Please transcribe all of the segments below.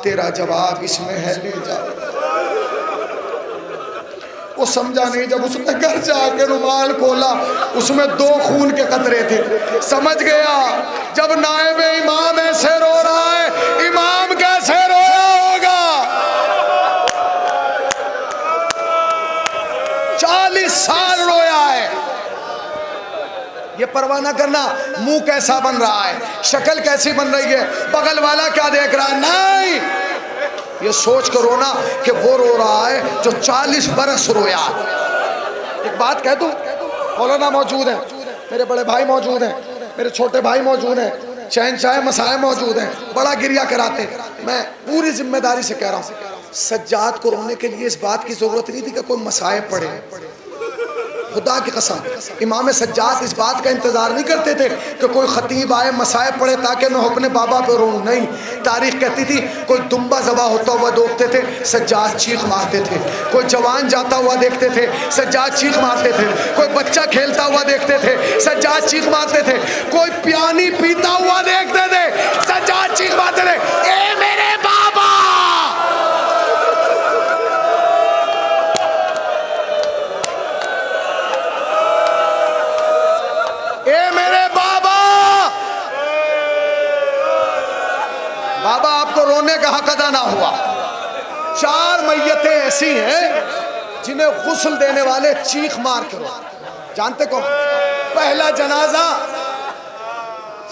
तेरा जवाब इसमें है, ले जाओ। वो समझा नहीं, जब उसने घर जाके रुमाल खोला उसमें 2 खून के कतरे थे। समझ गया जब नायब इमाम ऐसे रो रहा है, इमाम कैसे रोया होगा। 40 साल रोया है। ये परवाह ना करना मुंह कैसा बन रहा है, शक्ल कैसी बन रही है, बगल वाला क्या देख रहा है, नहीं। ये सोच कर रोना कि वो रो रहा है जो 40 बरस रोया। एक बात कह दूं, मौलाना मौजूद है, मेरे बड़े भाई मौजूद हैं, मेरे छोटे भाई मौजूद हैं, शहंशाह मसाए मौजूद हैं, बड़ा गिरिया कराते। मैं पूरी जिम्मेदारी से कह रहा हूँ, सज्जाद को रोने के लिए इस बात की जरूरत नहीं थी कि कोई मसाए पढ़े। खुदा की कसम, इमाम सज्जाद इस बात का इंतज़ार नहीं करते थे कि कोई खतीब आए मसाए पढ़े ताकि मैं अपने बाबा पे रोऊं। नहीं, तारीख कहती थी कोई दुम्बा ज़बा होता हुआ देखते थे, सज्जाद चीख मारते थे। कोई जवान जाता हुआ देखते थे, सज्जाद चीख मारते थे। कोई बच्चा खेलता हुआ देखते थे, सज्जाद चीख मारते थे। कोई पियानी पीता हुआ देखते थे, सज्जाद चीख मारते थे, ए मेरे बाबा। बाबा आपको रोने का हक अदा ना हुआ। 4 मैयतें ऐसी हैं जिन्हें गुस्ल देने वाले चीख मार के रो। जानते कौन? पहला जनाजा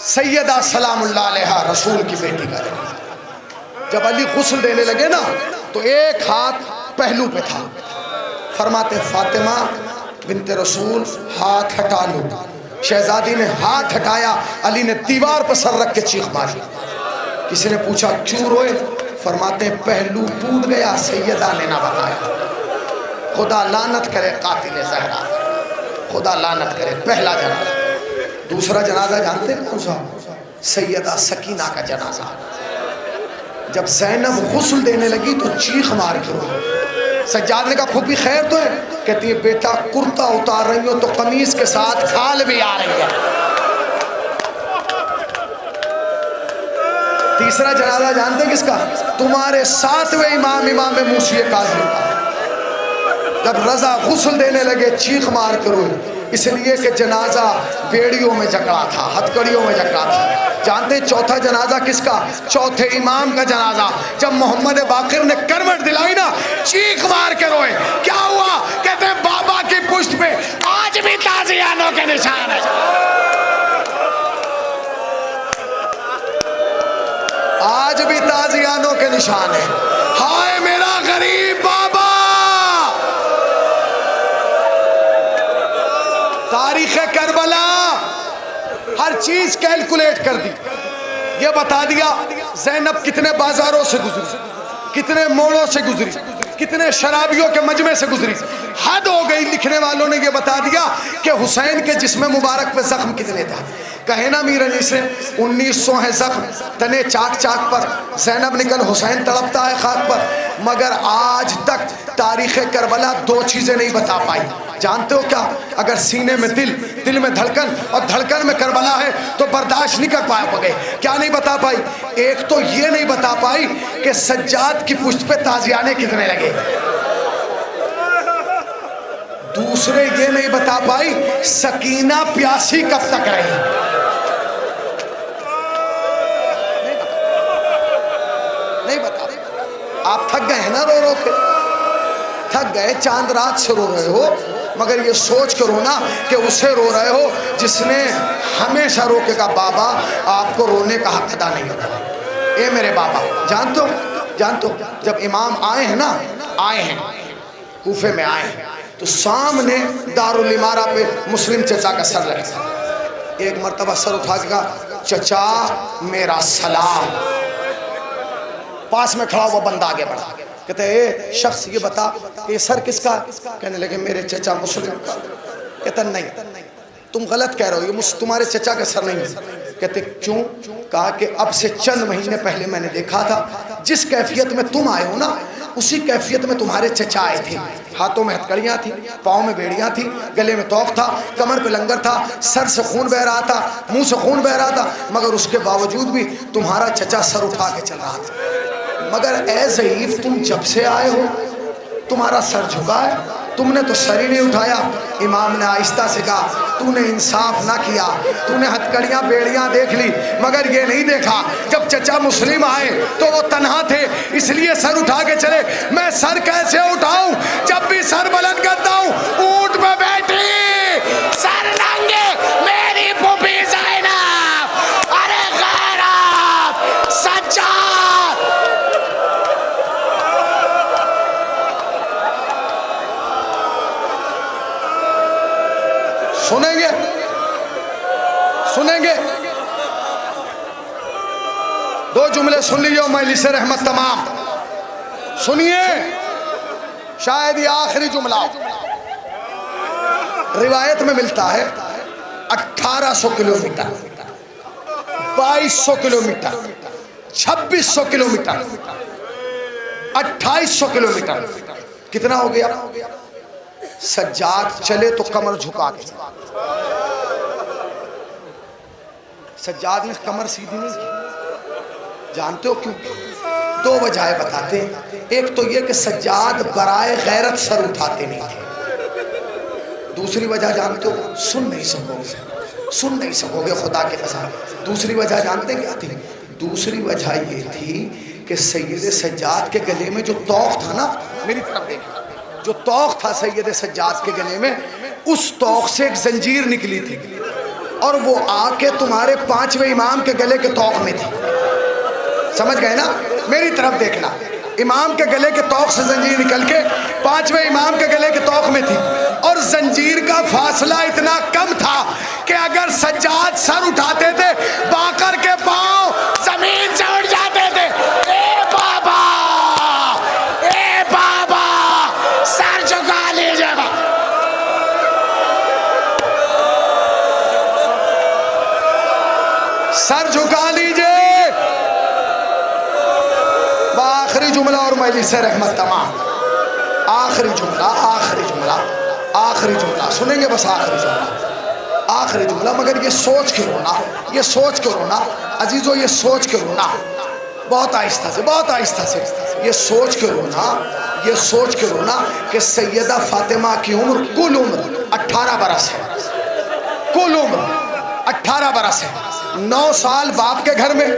सैयदा सलामुल्लाह अलैहा रसूल की बेटी का जनाजा। जब अली गुस्ल देने लगे ना तो एक हाथ पहलू पे था। फरमाते फातिमा बिनते रसूल हाथ हटा लो। शहजादी ने हाथ हटाया, अली ने दीवार पर सर रख के चीख मारी। किसी ने पूछा क्यों रोए? फरमाते पहलू टूट गया, सैयदा ने ना बताया। खुदा लानत करे कातिल ज़हरा, खुदा लानत करे। पहला जनाजा। दूसरा जनाजा जानते हैं कौन सा? सैयदा सकीना का जनाजा। जब ज़ैनब गुस्ल देने लगी तो चीख मार के रोई। सज्जाद ने कहा फूफी खैर तो है? कहती है बेटा कुर्ता उतार रही हो तो कमीज के साथ खाल भी आ रही है। तीसरा जनाजा जानते किसका? तुम्हारे 7वें इमाम इमाम मूसी काज़िम का। जब रजा गुस्ल देने लगे चीख मार कर रोए, इसलिए कि जनाजा बेड़ियों में जकड़ा था, हथकड़ियों में जकड़ा था। जानते चौथा जनाजा किसका? चौथे इमाम का जनाजा। जब मोहम्मद बाकिर ने करवट दिलाई ना, चीख मार के रोए। क्या हुआ? कहते हैं बाबा की पुष्ट पे आज भी ताजियानों के निशान है। आज भी ताजियानों के निशान है। हाय मेरा गरीब बाबा। तारीख करबला हर चीज कैलकुलेट कर दी। ये बता दिया ज़ैनब कितने बाजारों से गुजरी, कितने मोड़ों से गुजरी, कितने शराबियों के मजमे से गुजरी। हद हो गई। लिखने वालों ने ये बता दिया कि हुसैन के जिस्म मुबारक पे जख्म कितने था। कहे ना मीर अली से 1900 है जख्म, तने चाक चाक पर। ज़ैनब निकल हुसैन तड़पता है खाक पर। मगर आज तक तारीख़ करबला 2 चीज़ें नहीं बता पाई। जानते हो क्या? अगर सीने में दिल, दिल में धड़कन और धड़कन में करबला है तो बर्दाश्त नहीं कर पाए। क्या नहीं बता पाई? एक तो ये नहीं बता पाई कि सज्जाद की पुष्ट पे ताजियाने कितने लगे। दूसरे ये नहीं बता पाई सकीना प्यासी कब तक रही। नहीं बता। आप थक गए हैं ना रो रो के, थक गए, चांद रात से रो रहे हो, मगर ये सोच कर रोना कि उसे रो रहे हो जिसने हमेशा रोकेगा बाबा आपको रोने का हक अदा नहीं होता। ए मेरे बाबा, जानते हो जब इमाम आए हैं ना, आए हैं कूफे में आए हैं, तो सामने दारुल इमारा पे मुस्लिम चचा का सर लगा। एक मर्तबा सर उठा के कहा चचा मेरा सलाम। पास में खड़ा हुआ बंदा आगे बढ़ा, कहते ए शख्स ये बता कि ये सर किसका? कहने लगे मेरे चचा मुस्लिम का। कहता नहीं तुम गलत कह रहे हो, ये तुम्हारे चचा का सर नहीं है। कहते क्यों? कहा कि अब से चंद महीने पहले मैंने देखा था, जिस कैफियत में तुम आए हो ना उसी कैफियत में तुम्हारे चचा आए थे। हाथों में हथकड़ियाँ थी, पाँव में बेड़ियाँ थी, गले में तोक था, कमर पे लंगर था, सर से खून बह रहा था, मुंह से खून बह रहा था, मगर उसके बावजूद भी तुम्हारा चचा सर उठा के चल रहा था। मगर ए ज़ईफ, तुम जब से आए हो तुम्हारा सर झुका है, तुमने तो सर ही नहीं उठाया। इमाम ने आहिस्ता से कहा, तूने इंसाफ ना किया, तूने हथकड़ियाँ बेड़ियाँ देख ली मगर ये नहीं देखा जब चचा मुस्लिम आए तो वो तन्हा थे इसलिए सर उठा के चले। मैं सर कैसे उठाऊं? जब भी सर बुलंद करता हूँ ऊंट पे बैठी सर नंगे मेरी फूफी ज़ैनब। अरे गैरत सज्जाद, सुनेंगे सुनेंगे? दो जुमले सुन लीजिए मजलिस रहमत तमाम। सुनिए, शायद ये आखिरी जुमला रिवायत में मिलता है। 1800 किलोमीटर, 2200 किलोमीटर, 2600 किलोमीटर, 2800 किलोमीटर, कितना हो गया? सज्जाद चले तो कमर झुका के, सज्जाद ने कमर सीधी नहीं की। जानते हो क्यों? दो वजह बताते हैं। एक तो ये कि सज्जाद बराए गैरत सर उठाते नहीं थे। दूसरी वजह जानते हो? सुन नहीं सकोगे, सुन नहीं सकोगे खुदा के कसम। दूसरी वजह जानते क्या थी? दूसरी वजह ये थी कि सैयद सज्जाद के गले में जो तौक था ना, मेरी तरफ देखा, जो तौक था सैयद सज्जाद के गले में, उस तौक से एक जंजीर निकली थी और वो आके तुम्हारे 5वें इमाम के गले के तौक में थी। समझ गए ना? मेरी तरफ देखना, इमाम के गले के तौक से जंजीर निकल के 5वें इमाम के गले के तौक में थी और जंजीर का फासला इतना कम था कि अगर सज्जाद सर उठाते थे बाकर के पांव जमीन से उठ जाते थे। ए बाबा, ए बाबा, सर झुका लीजिएगा। सर झुका लीजिए। आखिरी जुमला और मजलिस रहमत तमाम। आखिरी जुमला, आखिरी जुमला, आखिरी जुमला सुनेंगे, बस आखिरी जुमला, आखिरी जुमला। मगर ये सोच के रोना, ये सोच के रोना अजीजों, ये सोच के रोना, बहुत आहिस्ता से, बहुत आहिस्ता से, ये सोच के रोना, ये सोच के रोना कि सैयदा फातिमा की उम्र, कुल उम्र 18 बरस है। कुल उम्र 18 बरस है। 9 साल बाप के घर में,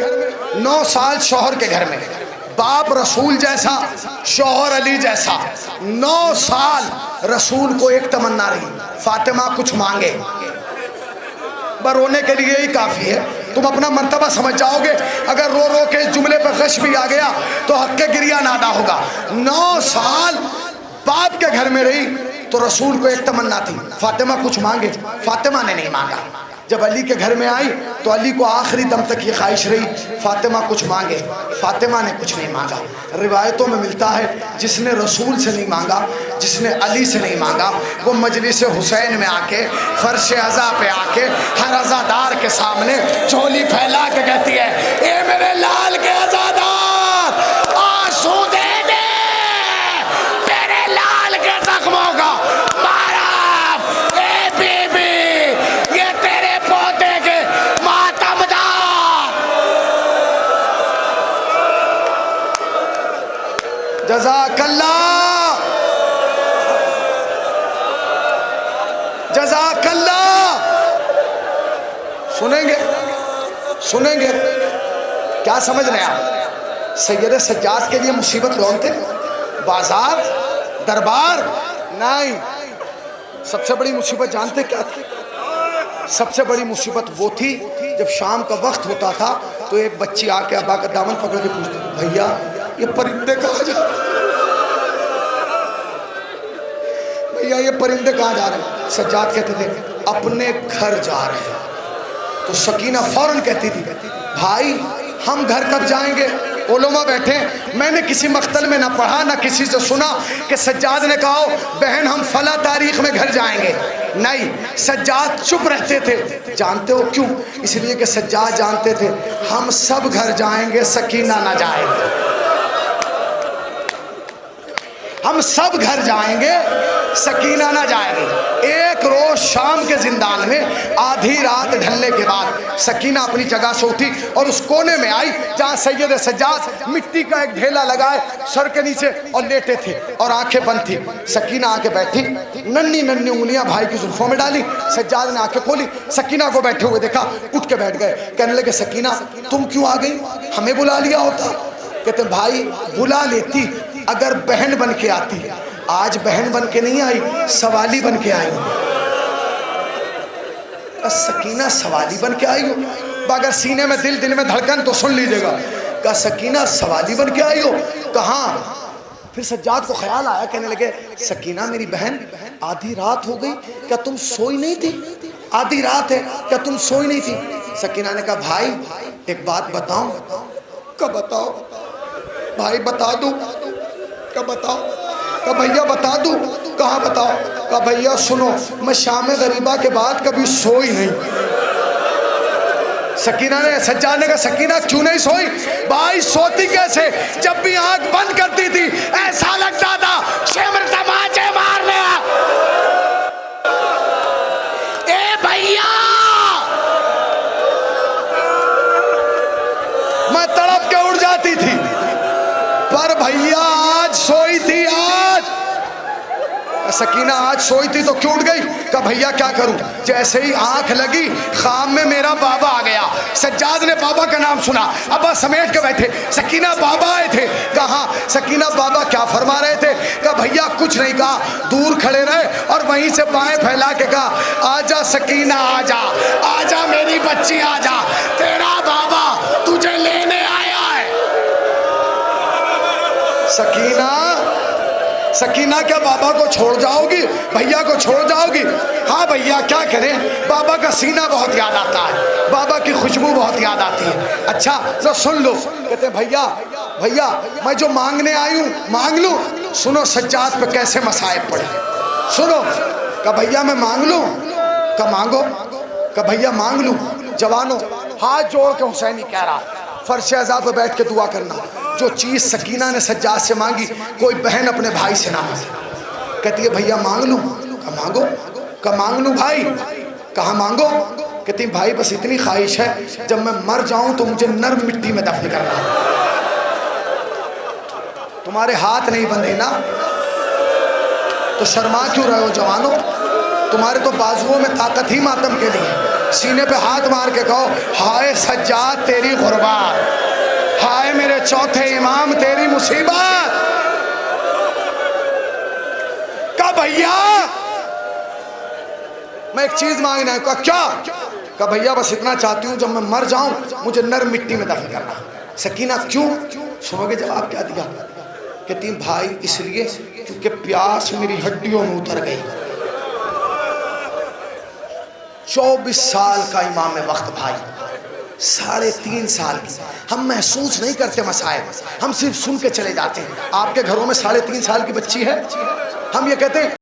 9 साल शौहर के घर में। बाप रसूल जैसा, शौहर अली जैसा। 9 साल रसूल को एक तमन्ना रही, फातिमा कुछ मांगे। पर रोने के लिए ही काफ़ी है, तुम अपना मर्तबा समझ जाओगे। अगर रो रो के जुमले पर गश भी आ गया तो हक़ गिरिया नादा होगा। 9 साल बाप के घर में रही तो रसूल को एक तमन्ना थी, फातिमा कुछ मांगे। फातिमा ने नहीं मांगा। जब अली के घर में आई तो अली को आखिरी दम तक ये ख्वाहिश रही फातिमा कुछ मांगे। फातिमा ने कुछ नहीं मांगा। रिवायतों में मिलता है जिसने रसूल से नहीं मांगा, जिसने अली से नहीं मांगा, वो मजलिस हुसैन में आके फर्श अज़ा पे आके हर अज़ादार के सामने झोली फैला के कहती है, ए मेरे लाल के अज़ादार, आंसू दे दे मेरे लाल के जख्मों का। जज़ाकल्लाह, जज़ाकल्लाह। सुनेंगे, सुनेंगे? क्या समझ रहे हैं आप? सैयद सज्जाद के लिए मुसीबत कौन थे? बाजार, दरबार नहीं। सबसे बड़ी मुसीबत जानते क्या थी? सबसे बड़ी मुसीबत वो थी जब शाम का वक्त होता था तो एक बच्ची आके अब्बा का दामन पकड़ के पूछती, भैया ये परिंदे कहाँ जा रहे हैं? भैया ये परिंदे कहाँ जा रहे हैं? सज्जाद कहते थे अपने घर जा रहे हैं। तो सकीना फौरन कहती थी, भाई हम घर कब जाएंगे? उलमा बैठे, मैंने किसी मख्तल में ना पढ़ा ना किसी से सुना कि सज्जाद ने कहा बहन हम फला तारीख में घर जाएंगे। नहीं, सज्जाद चुप रहते थे। जानते हो क्यों? इसलिए कि सज्जाद जानते थे हम सब घर जाएंगे, सकीना ना जाएंगे। हम सब घर जाएंगे, सकीना ना जाएगी। एक रोज शाम के जिंदान में आधी रात ढलने के बाद सकीना अपनी जगह से उठी और उस कोने में आई जहाँ सैयद सज्जाद मिट्टी का एक ढेला लगाए सर के नीचे और लेटे थे और आंखें बंद थी। सकीना आके बैठी, नन्ही नन्ही उंगलियां भाई की जुल्फों में डाली। सज्जाद ने आंखें खोली, सकीना को बैठे हुए देखा, उठ के बैठ गए। कहने लगे सकीना तुम क्यों आ गई, हमें बुला लिया होता। कहते भाई बुला लेती अगर बहन बन के आती, आज बहन बन के नहीं आई, सवाली बन के आई। सकीना सवाली बन के आई हो, अगर सीने में दिल में धड़कन तो सुन लीजिएगा। कहा सकीना सवाली बन के आई हो, कहाँ? फिर सज्जाद को ख्याल आया, कहने लगे सकीना मेरी बहन आधी रात हो गई, क्या तुम सोई नहीं थी? आधी रात है, क्या तुम सोई नहीं थी? सकीना ने कहा भाई एक बात बताऊं? कब बताओ भाई, बता दूं? कब बताओ? कहा भैया बता दूं? कहाँ बताओ? कहा भैया सुनो, मैं शाम गरीबा के बाद कभी सोई नहीं। सकीना ने, सज्जाद ने कहा सकीना क्यों नहीं सोई? भाई सोती कैसे, जब भी आंख बंद करती थी ऐसा लगता था शिमर तमाचे मारने। ए भैया मैं तड़प के उड़ जाती थी, पर भैया आज सोई थी। आज सकीना आज सोई थी तो क्यों उठ गई? कहा भैया क्या करूं, जैसे ही आंख लगी ख्वाब में मेरा बाबा आ गया। सज्जाद ने बाबा का नाम सुना, अब्बा समेट के बैठे। सकीना बाबा आए थे। कहा सकीना बाबा क्या फरमा रहे थे? कहा भैया कुछ नहीं कहा, दूर खड़े रहे और वहीं से बाएं फैला के कहा आजा सकीना आजा, आजा मेरी बच्ची आजा, तेरा बाबा तुझे लेने आया है। सकीना, सकीना क्या बाबा को छोड़ जाओगी, भैया को छोड़ जाओगी? हाँ भैया क्या करें, बाबा का सीना बहुत याद आता है, बाबा की खुशबू बहुत याद आती है। अच्छा तो सुन लो। कहते भैया भैया मैं जो मांगने आई हूँ मांग लूँ? सुनो सज्जाद पे कैसे मसाइब पड़े, सुनो। कहा भैया मैं मांग लूँ? कहा मांगो। कहा भैया मांग लूँ? जवानों हाथ जोड़ के हुसैनी कह रहा, फर्श अज़ा पे बैठ के दुआ करना, जो चीज़ सकीना ने सज्जाद से मांगी कोई बहन अपने भाई से ना मांगे। कहती है भैया मांग लूँ? कहा मांगो। कहा मांग लूँ भाई? कहा मांगो। कहती भाई बस इतनी ख्वाहिश है जब मैं मर जाऊं तो मुझे नर्म मिट्टी में दफन करना। तुम्हारे हाथ नहीं बंधे ना तो शर्मा क्यों रहे हो जवानों? तुम्हारे तो बाजुओं में ताकत ही मातम के लिए। सीने पे हाथ मार के कहो हाय सज्जाद तेरी गुरबात, हाय मेरे चौथे इमाम तेरी मुसीबत। का भैया मैं एक चीज मांगना है। कहा क्या? का भैया बस इतना चाहती हूँ जब मैं मर जाऊं मुझे नर्म मिट्टी में दफन करना। सकीना क्यों? सुनोगे जवाब क्या दिया? कहती भाई इसलिए क्योंकि प्यास मेरी हड्डियों में उतर गई। 24 साल का इमाम वक्त भाई, 3.5 साल की। हम महसूस नहीं करते मसाइब, हम सिर्फ सुन के चले जाते हैं। आपके घरों में 3.5 साल की बच्ची है, हम ये कहते हैं